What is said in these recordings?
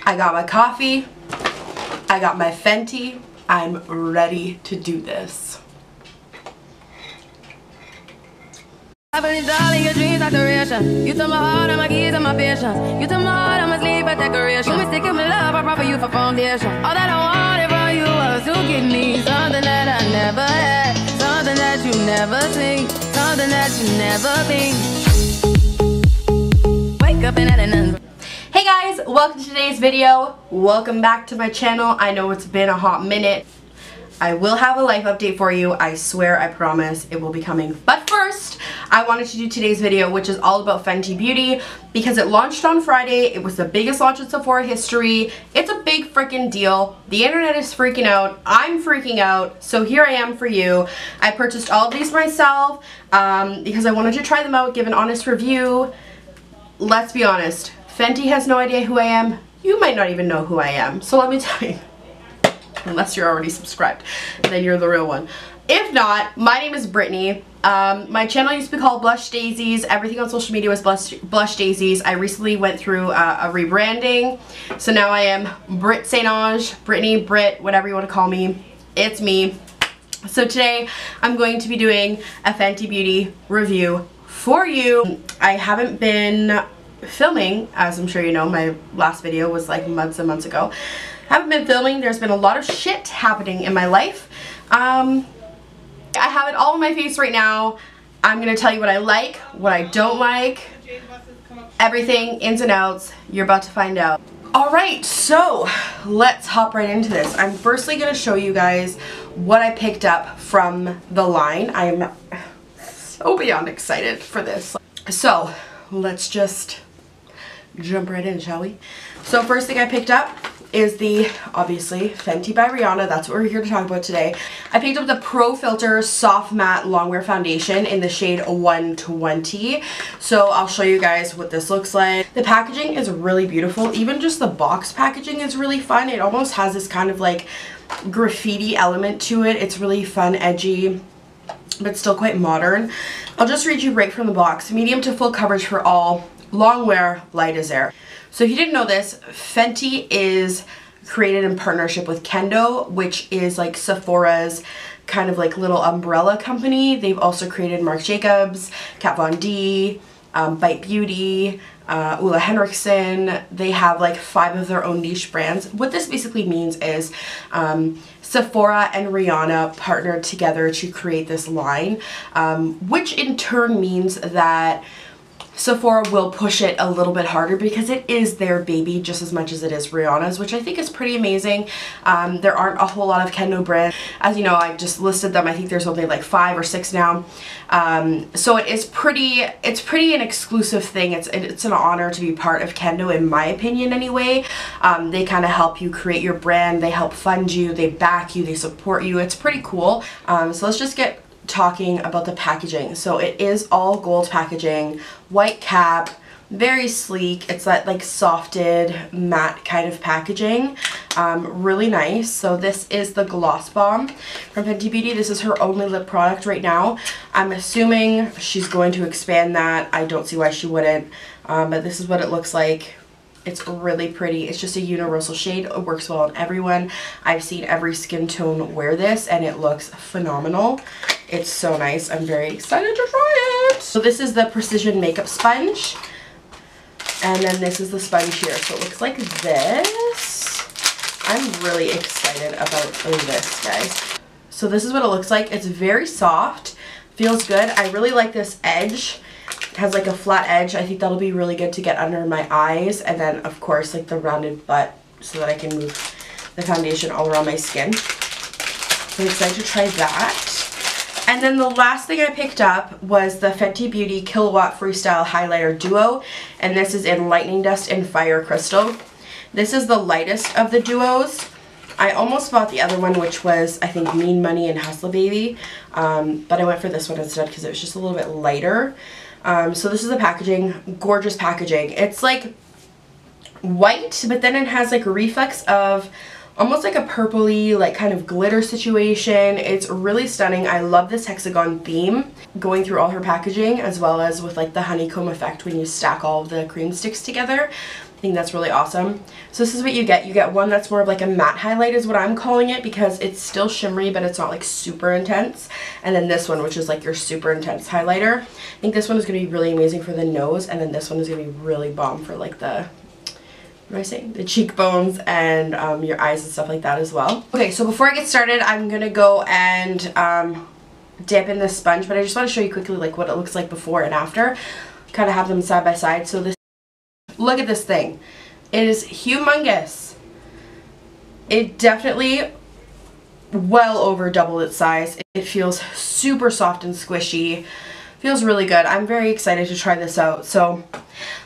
I got my coffee. I got my Fenty. I'm ready to do this. Darling, your dreams are duration. You took my heart, and my keys, and my patience. You took my heart, I must leave a decoration. You mistake my love, I brought for you for foundation. All that I wanted from you was to give me something that I never had, something that you never seen, something that you never been. Wake up and at an Hey guys, welcome to today's video. Welcome back to my channel. I know it's been a hot minute. I will have a life update for you. I swear, I promise it will be coming. But first, I wanted to do today's video, which is all about Fenty Beauty because it launched on Friday. It was the biggest launch in Sephora history. It's a big freaking deal. The internet is freaking out. I'm freaking out. So here I am for you. I purchased all of these myself because I wanted to try them out, give an honest review. Let's be honest. Fenty has no idea who I am. You might not even know who I am. So let me tell you. Unless you're already subscribed, then you're the real one. If not, my name is Brittany. My channel used to be called Blush Daisies. Everything on social media was Blush Daisies. I recently went through a rebranding. So now I am Britt St. Ange, Brittany, Britt, whatever you want to call me. It's me. So today I'm going to be doing a Fenty Beauty review for you. I haven't been filming, as I'm sure you know. My last video was like months and months ago. Haven't been filming. There's been a lot of shit happening in my life. I have it all in my face right now. I'm gonna tell you what I like, what I don't like, everything, ins and outs. You're about to find out. Alright, so let's hop right into this. I'm firstly gonna show you guys what I picked up from the line. I am so beyond excited for this. So let's just jump right in, shall we? So first thing I picked up is the, obviously, Fenty by Rihanna. That's what we're here to talk about today. I picked up the Pro Filter Soft Matte Longwear Foundation in the shade 120. So I'll show you guys what this looks like. The packaging is really beautiful. Even just the box packaging is really fun. It almost has this kind of like graffiti element to it. It's really fun, edgy, but still quite modern. I'll just read you right from the box. Medium to full coverage for all. Long wear, light as air. So if you didn't know this, Fenty is created in partnership with Kendo, which is like Sephora's kind of like little umbrella company. They've also created Marc Jacobs, Kat Von D, Bite Beauty, Ole Henriksen. They have like 5 of their own niche brands. What this basically means is Sephora and Rihanna partnered together to create this line, which in turn means that Sephora will push it a little bit harder because it is their baby just as much as it is Rihanna's, which I think is pretty amazing. There aren't a whole lot of Kendo brands. As you know, I just listed them. I think there's only like 5 or 6 now. So it's pretty an exclusive thing. It's an honor to be part of Kendo, in my opinion anyway. They kind of help you create your brand. They help fund you. They back you. They support you. It's pretty cool. So let's just get talking about the packaging. So it is all gold packaging, white cap, very sleek. It's that like softed matte kind of packaging. Really nice. So this is the Gloss Bomb from Fenty Beauty. This is her only lip product right now. I'm assuming she's going to expand that. I don't see why she wouldn't, but this is what it looks like. It's really pretty. It's just a universal shade. It works well on everyone. I've seen every skin tone wear this and it looks phenomenal. It's so nice. I'm very excited to try it. So this is the Precision Makeup Sponge. And then this is the sponge here. So it looks like this. I'm really excited about this, guys. So this is what it looks like. It's very soft. Feels good. I really like this edge. It has like a flat edge. I think that'll be really good to get under my eyes, and then of course like the rounded butt so that I can move the foundation all around my skin. So I'm excited to try that. And then the last thing I picked up was the Fenty Beauty Killawatt Freestyle Highlighter Duo, and this is in Lightning Dust and Fire Crystal. This is the lightest of the duos. I almost bought the other one, which was, I think, Mean Money and Hustle Baby, but I went for this one instead because it was just a little bit lighter. So this is the packaging. Gorgeous packaging. It's like white, but then it has like a reflex of almost like a purpley, like kind of glitter situation. It's really stunning. I love this hexagon theme going through all her packaging, as well as with like the honeycomb effect when you stack all of the cream sticks together. I think that's really awesome. So this is what you get. You get one that's more of like a matte highlight is what I'm calling it, because it's still shimmery but it's not like super intense. And then this one, which is like your super intense highlighter. I think this one is going to be really amazing for the nose, and then this one is going to be really bomb for like the, what am I saying? The cheekbones and your eyes and stuff like that as well. Okay, so before I get started, I'm going to go and dip in this sponge, but I just want to show you quickly like what it looks like before and after. Kind of have them side by side. So this, look at this thing. It is humongous. It definitely well over double its size. It feels super soft and squishy. Feels really good. I'm very excited to try this out. So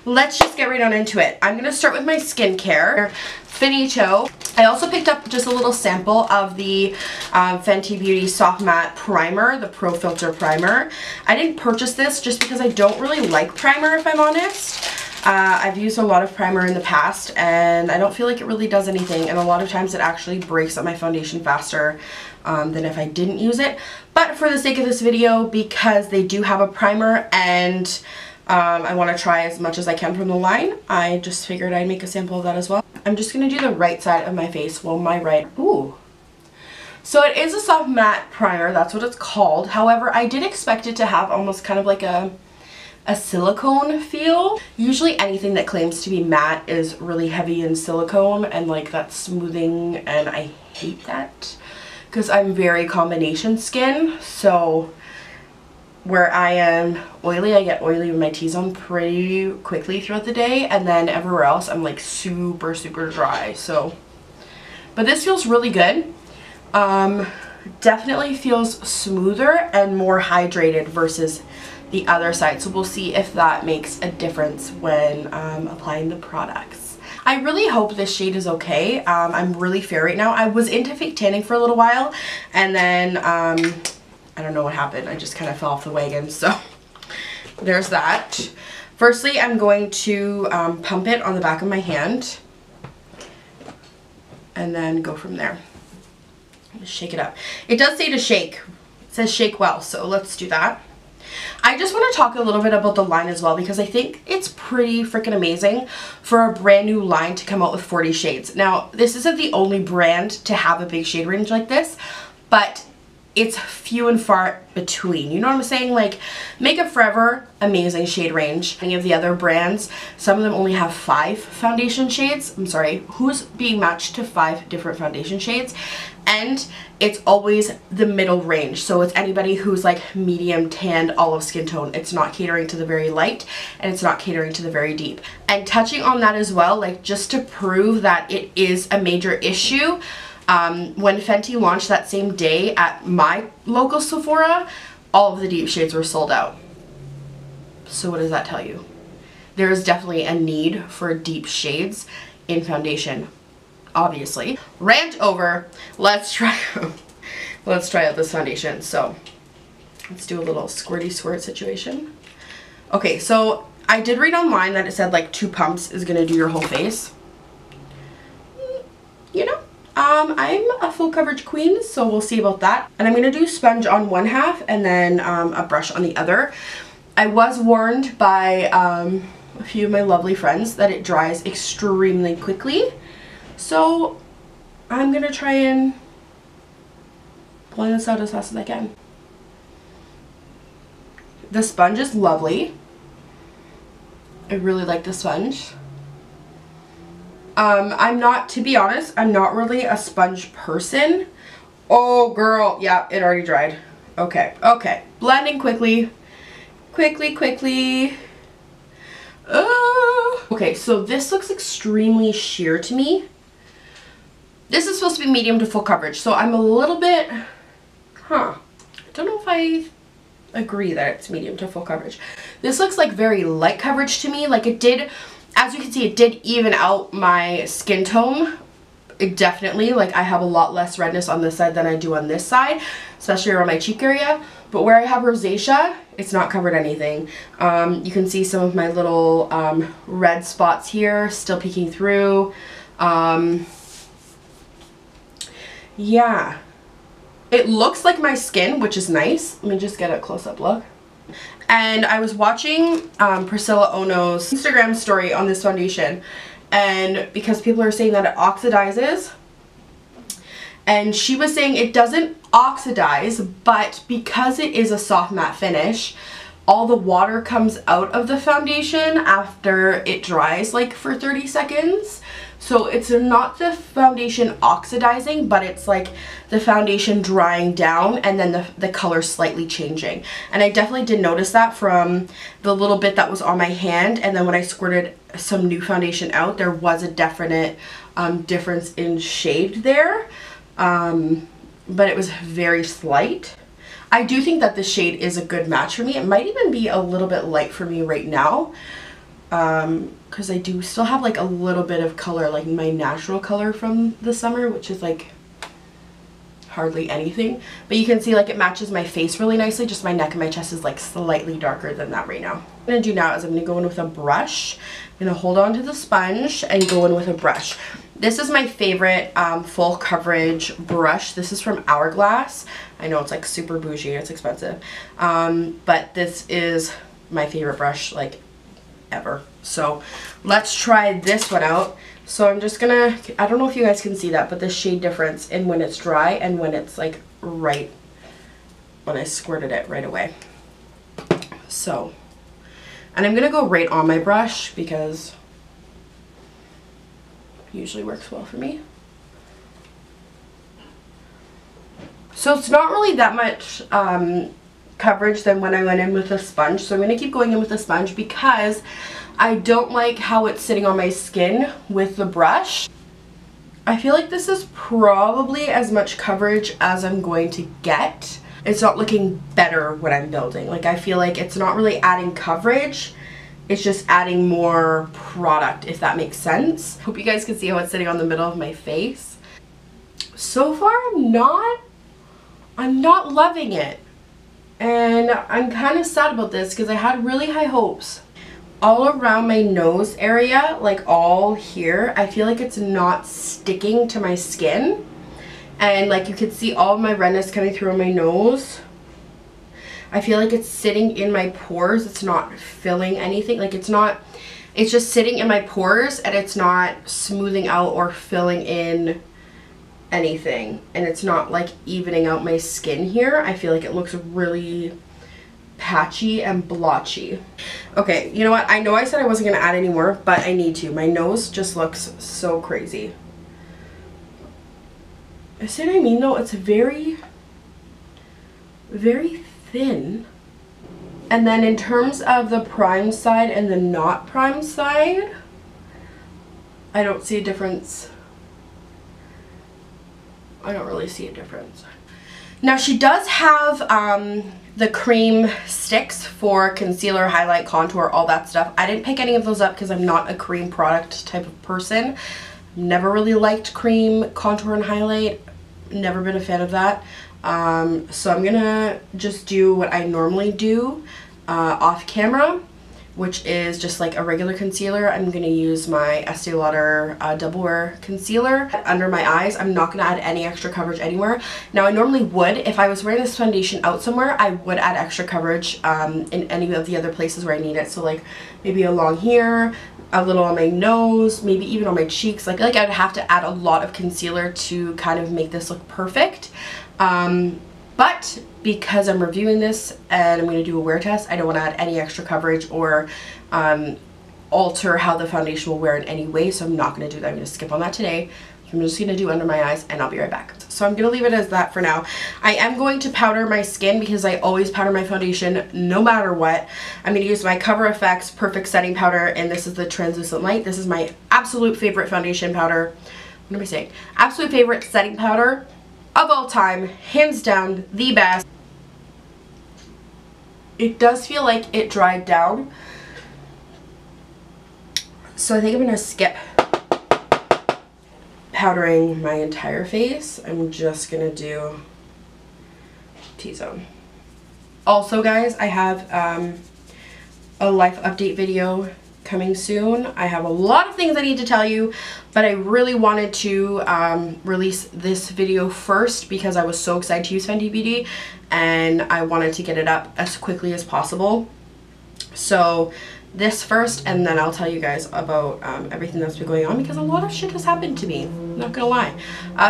let's just get right on into it. I'm going to start with my skincare. Finito. I also picked up just a little sample of the Fenty Beauty Soft Matte Primer, the Pro Filter Primer. I didn't purchase this just because I don't really like primer, if I'm honest. I've used a lot of primer in the past and I don't feel like it really does anything, and a lot of times it actually breaks up my foundation faster than if I didn't use it. But for the sake of this video, because they do have a primer and I want to try as much as I can from the line, I just figured I'd make a sample of that as well. I'm just going to do the right side of my face. Well, my right. Ooh. So it is a soft matte primer, that's what it's called. However, I did expect it to have almost kind of like a silicone feel. Usually anything that claims to be matte is really heavy in silicone and like that smoothing, and I hate that because I'm very combination skin. So where I am oily, I get oily with my T-zone pretty quickly throughout the day, and then everywhere else I'm like super dry. So, but this feels really good. Definitely feels smoother and more hydrated versus the other side, so we'll see if that makes a difference when applying the products. I really hope this shade is okay. I'm really fair right now. I was into fake tanning for a little while, and then I don't know what happened. I just kind of fell off the wagon, so there's that. Firstly, I'm going to pump it on the back of my hand and then go from there. Just shake it up. It does say to shake. It says shake well, so let's do that. I just want to talk a little bit about the line as well, because I think it's pretty freaking amazing for a brand new line to come out with 40 shades. Now, this isn't the only brand to have a big shade range like this, but it's few and far between. You know what I'm saying? Like, Makeup Forever, amazing shade range. Any of the other brands, some of them only have 5 foundation shades. I'm sorry, who's being matched to 5 different foundation shades? And it's always the middle range. So it's anybody who's like medium, tanned, olive skin tone. It's not catering to the very light, and it's not catering to the very deep. And touching on that as well, like just to prove that it is a major issue, when Fenty launched that same day at my local Sephora, all of the deep shades were sold out. So what does that tell you? There is definitely a need for deep shades in foundation, obviously. Rant over. Let's try out this foundation. So let's do a little squirty squirt situation. Okay, so I did read online that it said like 2 pumps is gonna do your whole face. You know, I'm a full coverage queen, so we'll see about that. And I'm going to do sponge on one half and then a brush on the other. I was warned by a few of my lovely friends that it dries extremely quickly. So I'm going to try and blend this out as fast as I can. The sponge is lovely. I really like the sponge. I'm not, to be honest, I'm not really a sponge person. Oh girl, yeah, it already dried. Okay, okay. Blending quickly. Quickly. Okay, so this looks extremely sheer to me. This is supposed to be medium to full coverage, so I'm a little bit, I don't know if I agree that it's medium to full coverage. This looks like very light coverage to me. Like it did, as you can see, it did even out my skin tone. It definitely, like I have a lot less redness on this side than I do on this side, especially around my cheek area. But where I have rosacea, it's not covered anything. You can see some of my little red spots here still peeking through. Yeah. It looks like my skin, which is nice. Let me just get a close-up look. And I was watching Priscilla Ono's Instagram story on this foundation, and because people are saying that it oxidizes, and she was saying it doesn't oxidize, but because it is a soft matte finish, all the water comes out of the foundation after it dries like for 30 seconds. So it's not the foundation oxidizing, but it's like the foundation drying down and then the color slightly changing. And I definitely did notice that from the little bit that was on my hand, and then when I squirted some new foundation out, there was a definite difference in shade there. But it was very slight. I do think that the shade is a good match for me. It might even be a little bit light for me right now, because I do still have like a little bit of color, like my natural color from the summer, which is like hardly anything. But you can see like it matches my face really nicely. Just my neck and my chest is like slightly darker than that right now. What I'm going to do now is I'm going to go in with a brush. I'm going to hold on to the sponge and go in with a brush. This is my favorite full coverage brush. This is from Hourglass. I know it's like super bougie, it's expensive. But this is my favorite brush like ever. So let's try this one out. So I'm just gonna, I don't know if you guys can see that, but the shade difference in when it's dry and when it's like right when I squirted it right away. So, and I'm gonna go right on my brush because it usually works well for me. So it's not really that much coverage than when I went in with a sponge. So I'm going to keep going in with a sponge because I don't like how it's sitting on my skin with the brush. I feel like this is probably as much coverage as I'm going to get. It's not looking better when I'm building. Like I feel like it's not really adding coverage. It's just adding more product, if that makes sense. Hope you guys can see how it's sitting on the middle of my face. So far, I'm not loving it. And I'm kind of sad about this because I had really high hopes. All around my nose area, like all here, I feel like it's not sticking to my skin. And like you can see all of my redness coming through on my nose. I feel like it's sitting in my pores. It's not filling anything. Like it's just sitting in my pores and it's not smoothing out or filling in anything. And it's not like evening out my skin here. I feel like it looks really patchy and blotchy. Okay, you know what? I know I said I wasn't going to add any more, but I need to. My nose just looks so crazy. I see what I mean though? It's very, very thin. And then in terms of the prime side and the not prime side, I don't see a difference. I don't really see a difference. Now she does have the cream sticks for concealer, highlight, contour, all that stuff. I didn't pick any of those up because I'm not a cream product type of person. Never really liked cream, contour, and highlight. Never been a fan of that. So I'm gonna just do what I normally do off camera, which is just like a regular concealer. I'm gonna use my Estee Lauder Double Wear Concealer under my eyes. I'm not gonna add any extra coverage anywhere. Now I normally would, if I was wearing this foundation out somewhere, I would add extra coverage in any of the other places where I need it. So like maybe along here, a little on my nose, maybe even on my cheeks. Like I'd have to add a lot of concealer to kind of make this look perfect. But because I'm reviewing this and I'm going to do a wear test, I don't want to add any extra coverage or alter how the foundation will wear in any way, so I'm not going to do that. I'm going to skip on that today. I'm just going to do under my eyes and I'll be right back. So I'm going to leave it as that for now. I am going to powder my skin because I always powder my foundation no matter what. I'm going to use my Cover FX Perfect Setting Powder, and this is the Translucent Light. This is my absolute favorite foundation powder. What am I saying? Absolute favorite setting powder of all time. Hands down, the best. It does feel like it dried down. So I think I'm going to skip powdering my entire face. I'm just gonna do T-zone. Also guys, I have a life update video coming soon. I have a lot of things I need to tell you, but I really wanted to release this video first because I was so excited to use Fenty Beauty and I wanted to get it up as quickly as possible. So this first, and then I'll tell you guys about everything that's been going on, because a lot of shit has happened to me, not gonna lie.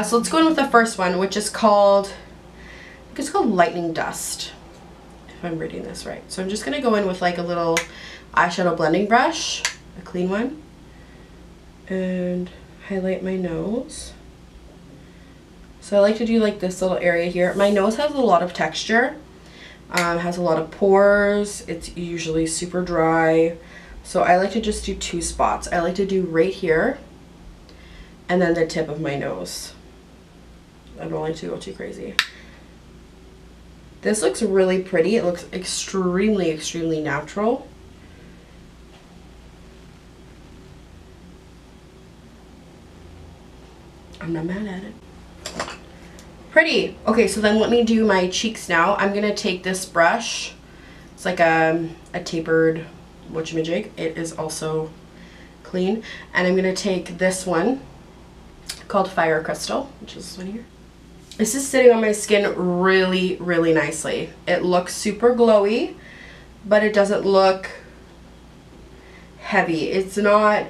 So let's go in with the first one, which is called, I think it's called Lightning Dust, if I'm reading this right. So I'm just gonna go in with like a little eyeshadow blending brush, a clean one, and highlight my nose. So I like to do like this little area here. My nose has a lot of texture, has a lot of pores. It's usually super dry. So I like to just do 2 spots. I like to do right here and then the tip of my nose. I don't like to go too crazy. This looks really pretty. It looks extremely, extremely natural. I'm not mad at it. Pretty. Okay, so then let me do my cheeks now. I'm gonna take this brush. It's like a tapered whatchamajig. It is also clean. And I'm gonna take this one called Fire Crystal, which is this one here. This is sitting on my skin really, really nicely. It looks super glowy, but it doesn't look heavy. It's not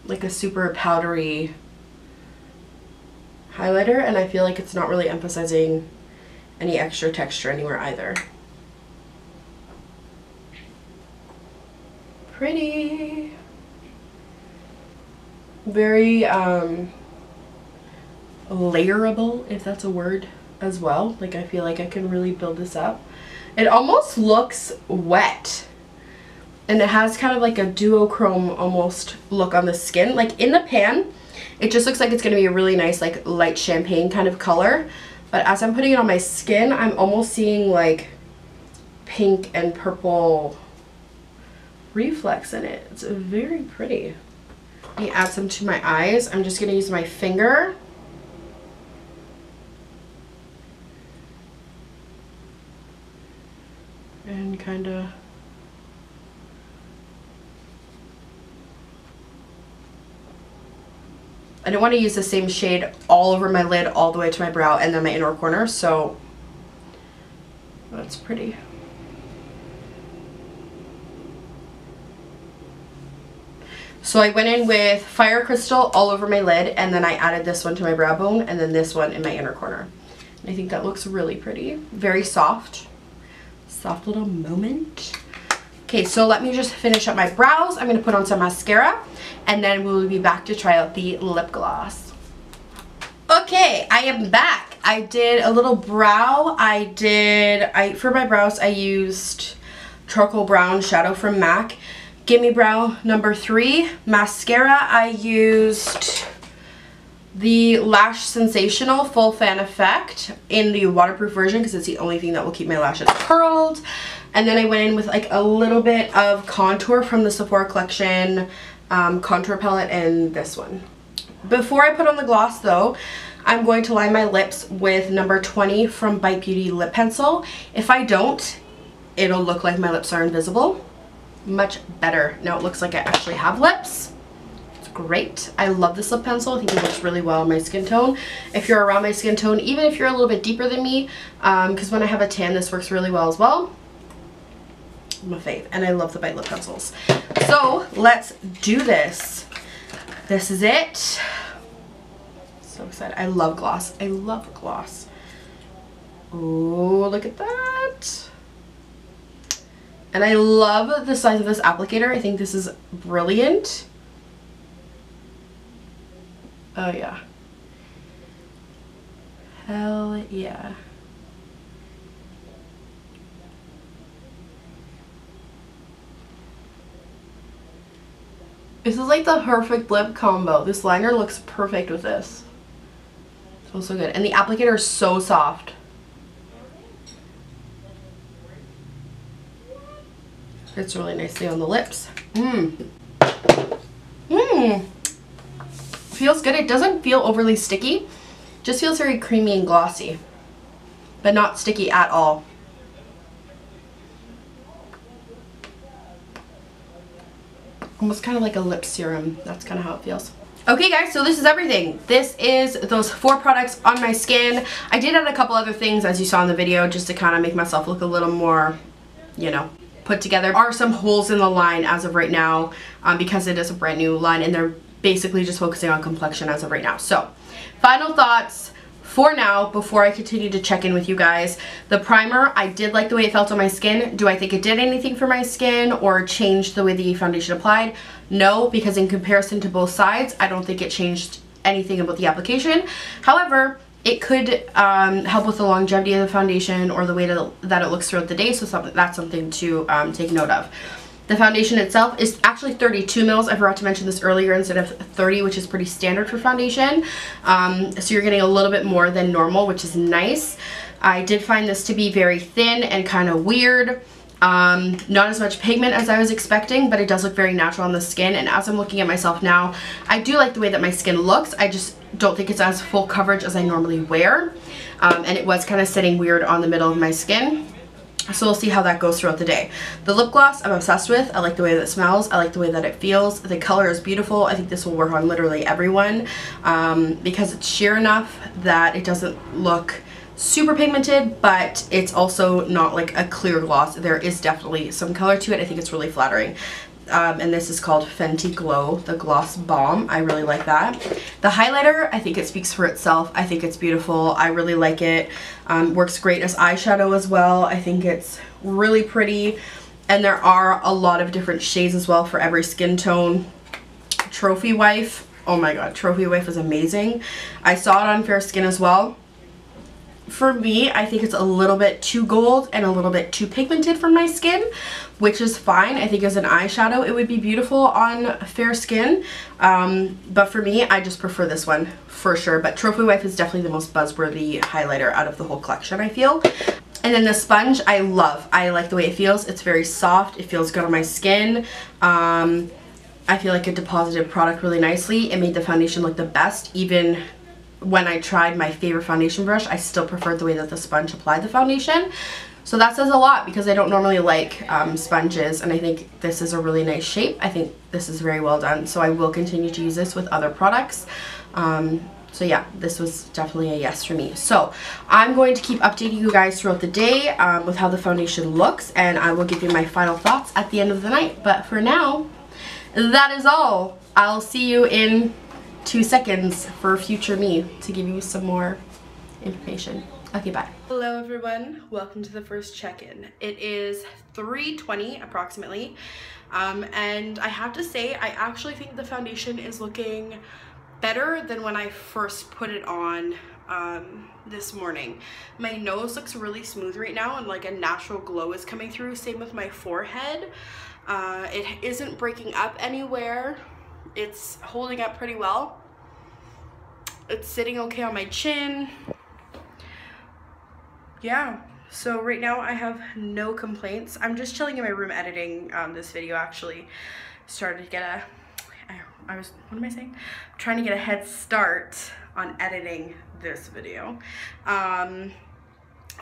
like a super powdery highlighter, and I feel like it's not really emphasizing any extra texture anywhere either. Pretty. Very layerable, if that's a word as well. Like I feel like I can really build this up. It almost looks wet, and it has kind of like a duochrome almost look on the skin. Like in the pan, it just looks like it's going to be a really nice like light champagne kind of color. But as I'm putting it on my skin, I'm almost seeing like pink and purple reflex in it. It's very pretty. Let me add some to my eyes. I'm just going to use my finger. And kind of I don't want to use the same shade all over my lid all the way to my brow and then my inner corner, so that's pretty. So I went in with Fire Crystal all over my lid, and then I added this one to my brow bone, and then this one in my inner corner. And I think that looks really pretty. Very soft. Soft little moment. Okay, so let me just finish up my brows. I'm going to put on some mascara, and then we'll be back to try out the lip gloss. Okay, I am back. I did a little brow. For my brows, I used charcoal brown shadow from MAC. Gimme Brow number 3. Mascara, I used the Lash Sensational Full Fan Effect in the waterproof version because it's the only thing that will keep my lashes curled. And then I went in with like a little bit of contour from the Sephora Collection contour palette and this one. Before I put on the gloss though, I'm going to line my lips with number 20 from Bite Beauty lip pencil. If I don't, it'll look like my lips are invisible. Much better. Now it looks like I actually have lips. It's great. I love this lip pencil. I think it looks really well on my skin tone. If you're around my skin tone, even if you're a little bit deeper than me, because when I have a tan, this works really well as well. I'm a fave, and I love the Bite lip pencils. So let's do this. This is it. So excited. I love gloss. I love gloss. Oh, look at that. And I love the size of this applicator. I think this is brilliant. Oh yeah. Hell yeah. This is like the perfect lip combo. This liner looks perfect with this. Smells so good. And the applicator is so soft. Fits really nicely on the lips. Feels good. It doesn't feel overly sticky. Just feels very creamy and glossy. But not sticky at all. Almost kind of like a lip serum. That's kind of how it feels. Okay guys, so this is everything. This is those 4 products on my skin. I did add a couple other things as you saw in the video just to kind of make myself look a little more, you know, put together. There are some holes in the line as of right now because it is a brand new line, and they're basically just focusing on complexion as of right now. So final thoughts for now before I continue to check in with you guys. The primer, I did like the way it felt on my skin. Do I think it did anything for my skin or changed the way the foundation applied? No, because in comparison to both sides, I don't think it changed anything about the application. However, it could help with the longevity of the foundation or the way that it looks throughout the day, so that's something to take note of. The foundation itself is actually 32 mils. I forgot to mention this earlier, instead of 30, which is pretty standard for foundation. So you're getting a little bit more than normal, which is nice. I did find this to be very thin and kind of weird. Not as much pigment as I was expecting, but it does look very natural on the skin. And as I'm looking at myself now, I do like the way that my skin looks. I just don't think it's as full coverage as I normally wear. And it was kind of sitting weird on the middle of my skin. So we'll see how that goes throughout the day. The lip gloss I'm obsessed with. I like the way that it smells. I like the way that it feels. The color is beautiful. I think this will work on literally everyone because it's sheer enough that it doesn't look super pigmented, but it's also not like a clear gloss. There is definitely some color to it. I think it's really flattering. And this is called Fenty Glow, the Gloss Bomb. I really like that. The highlighter, I think it speaks for itself. I think it's beautiful. I really like it. Works great as eyeshadow as well. I think it's really pretty. And there are a lot of different shades as well for every skin tone. Trophy Wife. Oh my god, Trophy Wife is amazing. I saw it on fair skin as well. For me, I think it's a little bit too gold and a little bit too pigmented for my skin, which is fine. I think as an eyeshadow it would be beautiful on fair skin, but for me, I just prefer this one for sure. But Trophy Wife is definitely the most buzzworthy highlighter out of the whole collection, I feel. And then the sponge, I love. I like the way it feels. It's very soft. It feels good on my skin. I feel like it deposited product really nicely. It made the foundation look the best. Even when I tried my favorite foundation brush, I still preferred the way that the sponge applied the foundation. So that says a lot because I don't normally like sponges, and I think this is a really nice shape. I think this is very well done, so I will continue to use this with other products. So yeah, this was definitely a yes for me. So I'm going to keep updating you guys throughout the day with how the foundation looks, and I will give you my final thoughts at the end of the night. But for now, that is all. I'll see you in 2 seconds for future me to give you some more information. Okay, bye. Hello everyone, welcome to the first check-in. It is 3:20 approximately, and I have to say I actually think the foundation is looking better than when I first put it on this morning. My nose looks really smooth right now, and like a natural glow is coming through. Same with my forehead. It isn't breaking up anywhere. It's holding up pretty well. It's sitting okay on my chin. Yeah, so right now I have no complaints. I'm just chilling in my room editing this video. Actually started to get what am I saying? I'm trying to get a head start on editing this video.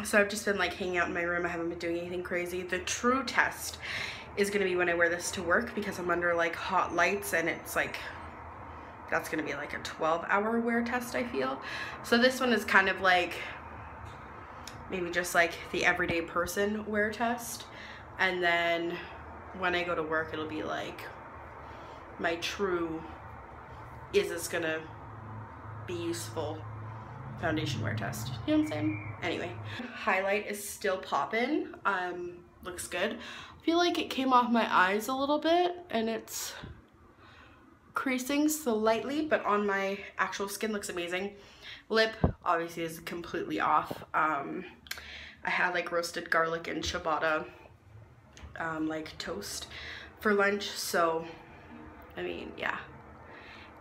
So I've just been like hanging out in my room. I haven't been doing anything crazy. The true test is gonna be when I wear this to work, because I'm under like hot lights, and it's like, that's gonna be like a 12-hour wear test, I feel. So this one is kind of like maybe just like the everyday person wear test, and then when I go to work it'll be like my true, is this gonna be useful foundation wear test. You know what I'm saying? Anyway, highlight is still popping. Looks good. I feel like it came off my eyes a little bit and it's creasing slightly, but on my actual skin looks amazing. Lip obviously is completely off. I had like roasted garlic and ciabatta like toast for lunch, so I mean, yeah,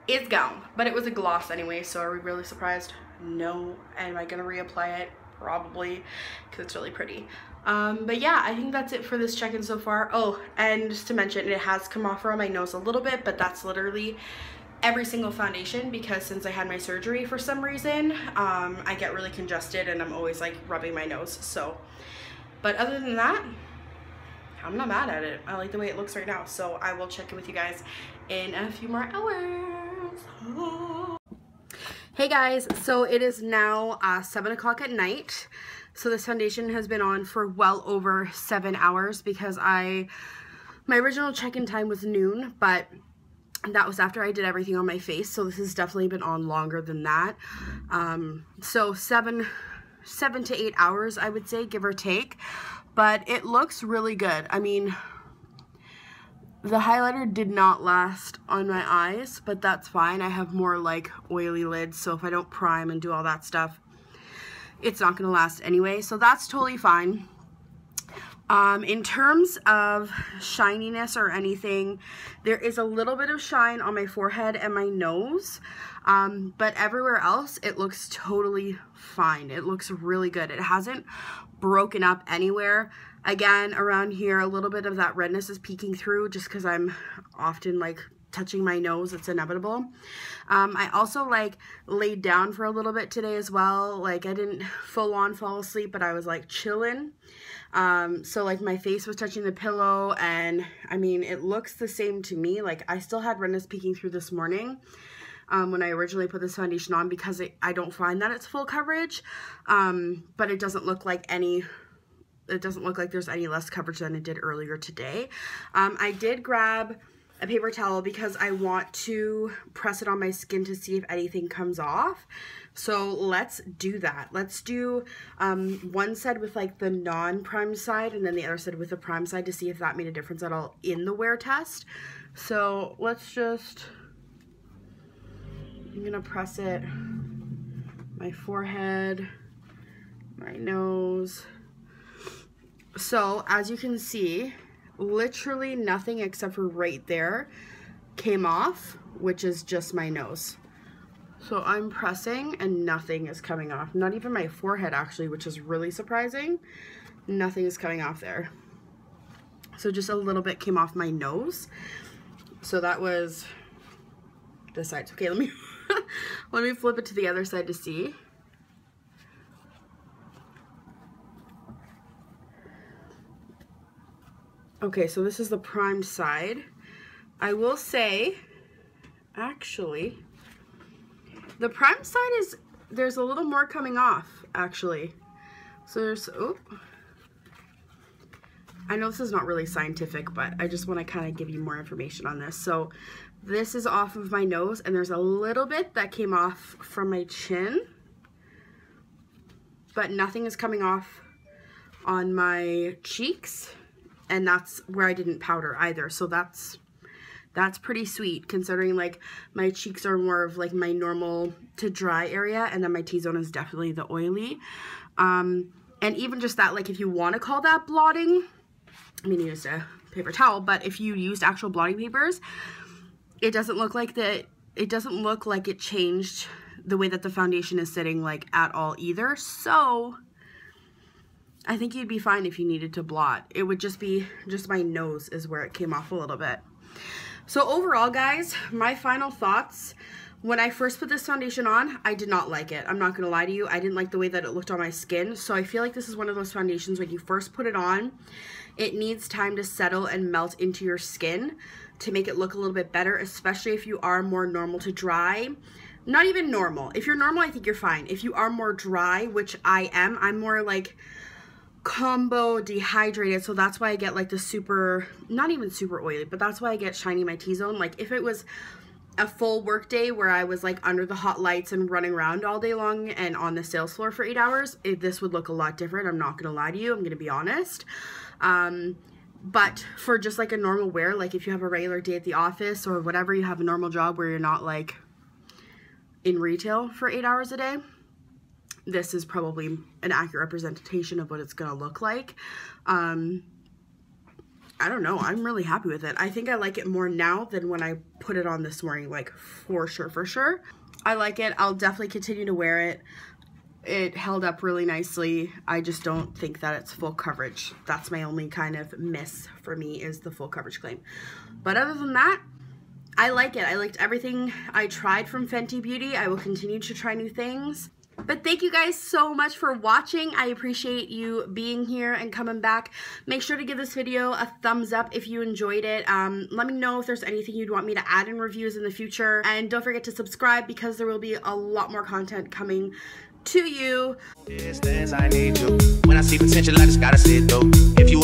it's gone. But it was a gloss anyway, so are we really surprised? No. Am I gonna reapply it? Probably, because it's really pretty. But yeah, I think that's it for this check-in so far. Oh, and just to mention, it has come off around my nose a little bit, but that's literally every single foundation, because since I had my surgery, for some reason I get really congested and I'm always like rubbing my nose. So, but other than that, I'm not mad at it. I like the way it looks right now. So I will check in with you guys in a few more hours. Hey guys, so it is now 7 o'clock at night. So this foundation has been on for well over 7 hours because my original check-in time was noon, but that was after I did everything on my face. So this has definitely been on longer than that. So 7 to 8 hours, I would say, give or take. But it looks really good. I mean, the highlighter did not last on my eyes, but that's fine. I have more like oily lids, so if I don't prime and do all that stuff, it's not going to last anyway, so that's totally fine. In terms of shininess or anything, there is a little bit of shine on my forehead and my nose, but everywhere else it looks totally fine. It looks really good. It hasn't broken up anywhere. Again, around here a little bit of that redness is peeking through just because I'm often like touching my nose. It's inevitable. I also like laid down for a little bit today as well. Like I didn't full on fall asleep, but I was like chilling. So like my face was touching the pillow, and I mean it looks the same to me. Like I still had redness peeking through this morning when I originally put this foundation on because I don't find that it's full coverage, but it doesn't look like there's any less coverage than it did earlier today. I did grab a paper towel because I want to press it on my skin to see if anything comes off. So let's do that. Let's do one side with like the non-prime side and then the other side with the prime side to see if that made a difference at all in the wear test. So let's just, I'm gonna press it, my forehead, my nose. So as you can see, literally nothing except for right there came off, which is just my nose. So I'm pressing and nothing is coming off. Not even my forehead actually, which is really surprising. Nothing is coming off there. So just a little bit came off my nose. So that was this side. Okay, let me let me flip it to the other side to see. Okay, so this is the primed side. I will say, actually, the primed side is, there's a little more coming off, actually. So there's, oh, I know this is not really scientific, but I just want to kind of give you more information on this. So this is off of my nose, and there's a little bit that came off from my chin, but nothing is coming off on my cheeks. And that's where I didn't powder either. So that's pretty sweet considering like my cheeks are more of like my normal to dry area, and then my T-zone is definitely the oily. And even just that, like if you want to call that blotting, I mean you used a paper towel, but if you used actual blotting papers, it doesn't look like that. It doesn't look like it changed the way that the foundation is sitting like at all either. So I think you'd be fine if you needed to blot. It would just be, just my nose is where it came off a little bit. So overall, guys, my final thoughts. When I first put this foundation on, I did not like it. I'm not gonna lie to you. I didn't like the way that it looked on my skin. So I feel like this is one of those foundations when you first put it on, it needs time to settle and melt into your skin to make it look a little bit better, especially if you are more normal to dry. Not even normal. If you're normal, I think you're fine. If you are more dry, which I am, I'm more like combo dehydrated, so that's why I get like the super, not even super oily, but that's why I get shiny my T-zone. Like if it was a full work day where I was like under the hot lights and running around all day long and on the sales floor for 8 hours, this would look a lot different. I'm not gonna lie to you, I'm gonna be honest. But for just like a normal wear, like if you have a regular day at the office or whatever, you have a normal job where you're not like in retail for 8 hours a day, this is probably an accurate representation of what it's gonna look like. I don't know, I'm really happy with it. I think I like it more now than when I put it on this morning, like for sure. I like it. I'll definitely continue to wear it. It held up really nicely. I just don't think that it's full coverage. That's my only kind of miss for me, is the full coverage claim. But other than that, I like it. I liked everything I tried from Fenty Beauty. I will continue to try new things. But thank you guys so much for watching. I appreciate you being here and coming back. Make sure to give this video a thumbs up if you enjoyed it. Let me know if there's anything you'd want me to add in reviews in the future. And don't forget to subscribe because there will be a lot more content coming to you. Distance, I need you. When I see potential, I just gotta sit though. If you